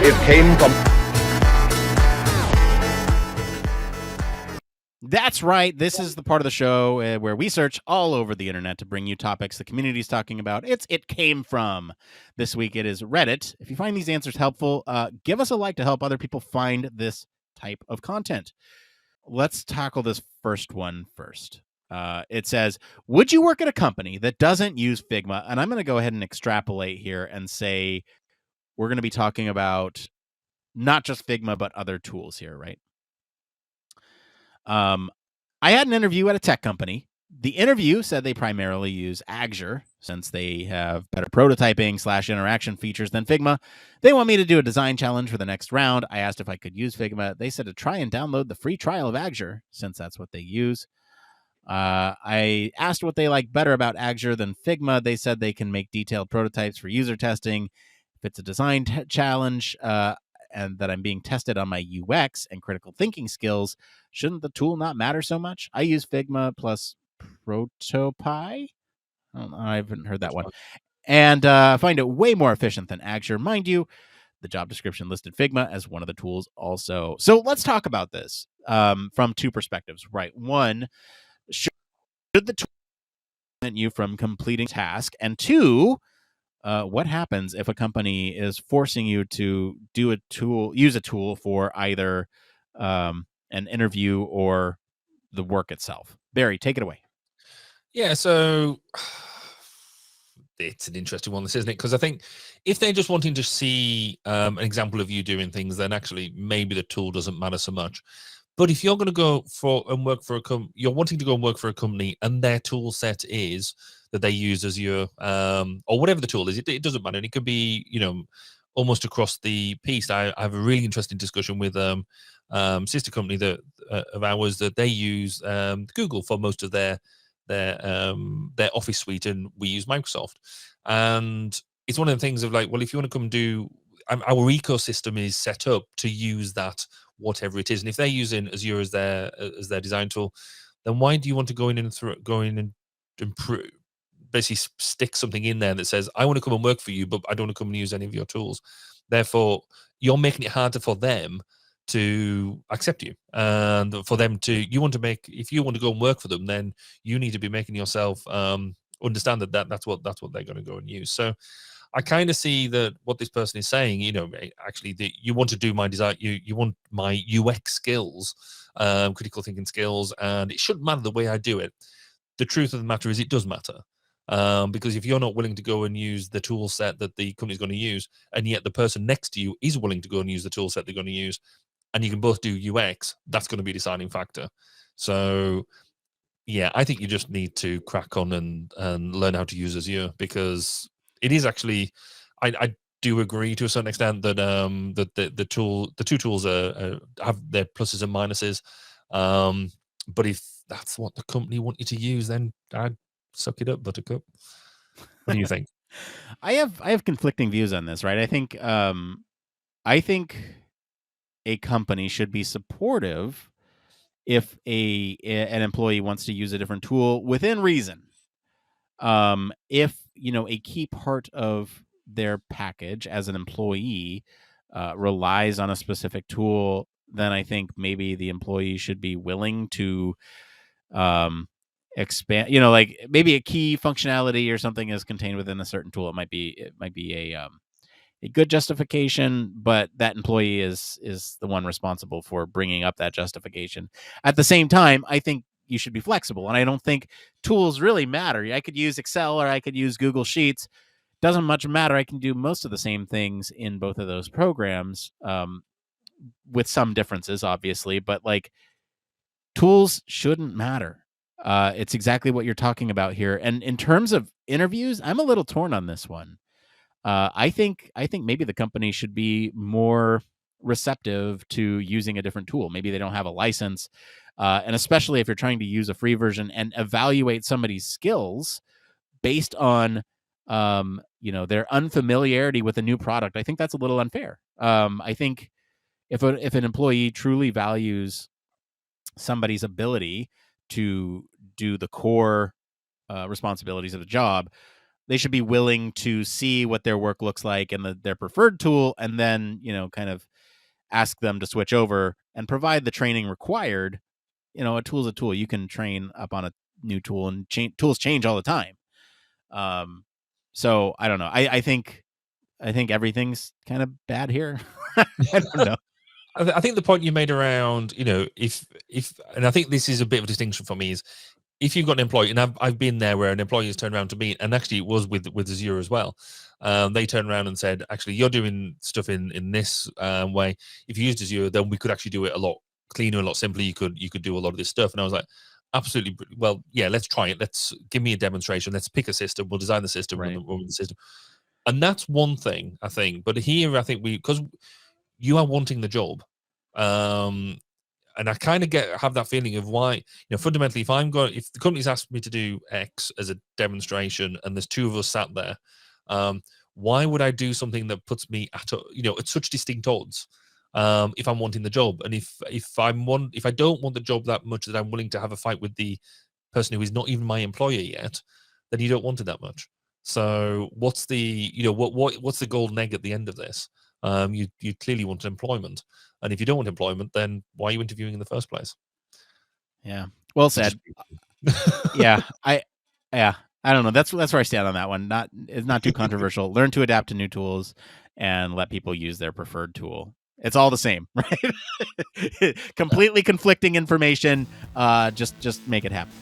It came from... That's right. This is the part of the show where we search all over the internet to bring you topics the community is talking about. It came from. This week it is Reddit. If you find these answers helpful, give us a like to help other people find this type of content. Let's tackle this first one first. It says, would you work at a company that doesn't use Figma? And I'm going to go ahead and extrapolate here and say we're going to be talking about not just Figma, but other tools here, right? I had an interview at a tech company. The interview said they primarily use Azure since they have better prototyping / interaction features than Figma. They want me to do a design challenge for the next round. I asked if I could use Figma. They said to try and download the free trial of Azure since that's what they use. I asked what they like better about Azure than Figma. They said they can make detailed prototypes for user testing. If it's a design challenge, and that I'm being tested on my UX and critical thinking skills, shouldn't the tool not matter so much? I use Figma plus Protopie. I haven't heard that one. And find it way more efficient than Azure. Mind you, the job description listed Figma as one of the tools also. So let's talk about this from two perspectives, right? One, should the tool prevent you from completing a task? And two, what happens if a company is forcing you to use a tool for either an interview or the work itself? Barry, take it away. Yeah, so it's an interesting one, this, isn't it? Because I think if they're just wanting to see an example of you doing things, then actually maybe the tool doesn't matter so much. But if you're going to go work for a company, you're wanting to go and work for a company, and their tool set is that they use Azure, or whatever the tool is, it doesn't matter. And it could be, almost across the piece. I have a really interesting discussion with sister company of ours that they use Google for most of their Office suite, and we use Microsoft. And it's one of the things of like, well, if you want to come do, our ecosystem is set up to use that, whatever it is. And if they're using Azure as their design tool, then why do you want to go in and improve, basically stick something in there that says, I want to come and work for you, but I don't want to come and use any of your tools? Therefore, you're making it harder for them to accept you, and for them to, if you want to go and work for them, then you need to be making yourself understand that's what they're going to go and use. So I kind of see that what this person is saying, actually, you want to do my design, you want my UX skills, critical thinking skills, and it shouldn't matter the way I do it. The truth of the matter is it does matter. Because if you're not willing to go and use the tool set that the company's going to use, and yet the person next to you is willing to go and use the tool set they're going to use, and you can both do UX, that's going to be a deciding factor. So yeah, I think you just need to crack on and learn how to use Azure, because it is actually, I do agree to a certain extent that the two tools have their pluses and minuses. But if that's what the company want you to use, then I'd suck it up, buttercup. What do you think? I have conflicting views on this, right? I think a company should be supportive if an employee wants to use a different tool within reason. If a key part of their package as an employee relies on a specific tool, then I think maybe the employee should be willing to expand. Like maybe a key functionality or something is contained within a certain tool. It might be a good justification, but that employee is the one responsible for bringing up that justification. At the same time, I think you should be flexible, and I don't think tools really matter. I could use Excel or I could use Google Sheets. Doesn't much matter. I can do most of the same things in both of those programs, with some differences, obviously, but like tools shouldn't matter. It's exactly what you're talking about here. And in terms of interviews, I'm a little torn on this one. I think maybe the company should be more receptive to using a different tool. Maybe they don't have a license, and especially if you're trying to use a free version and evaluate somebody's skills based on their unfamiliarity with a new product. I think that's a little unfair. I think if an employee truly values somebody's ability to do the core responsibilities of the job, they should be willing to see what their work looks like and their preferred tool, and then, kind of ask them to switch over and provide the training required. A tool's a tool. You can train up on a new tool, and tools change all the time. So I don't know. I think everything's kind of bad here. I don't know. I think the point you made around, if and I think this is a bit of a distinction for me, is if you've got an employee, and I've been there where an employee has turned around to me, and actually it was with Azure as well. They turned around and said, actually, you're doing stuff in this way. If you used Azure, then we could actually do it a lot cleaner, a lot simpler. You could do a lot of this stuff. And I was like, absolutely. Well, yeah, let's try it. Let's give me a demonstration. Let's pick a system. We'll design the system. Right. We'll run the system. And that's one thing, I think. But here, I think because you are wanting the job. And I kind of have that feeling of why, fundamentally, if the company's asked me to do X as a demonstration and there's two of us sat there, why would I do something that puts me at such distinct odds if I'm wanting the job? And if I don't want the job that much that I'm willing to have a fight with the person who is not even my employer yet, then you don't want it that much. So what's the what's the golden egg at the end of this? You clearly want employment, and if you don't want employment, then why are you interviewing in the first place? Yeah, well said. I don't know. That's where I stand on that one. It's not too controversial. Learn to adapt to new tools and let people use their preferred tool. It's all the same, right? Completely conflicting information. Just make it happen.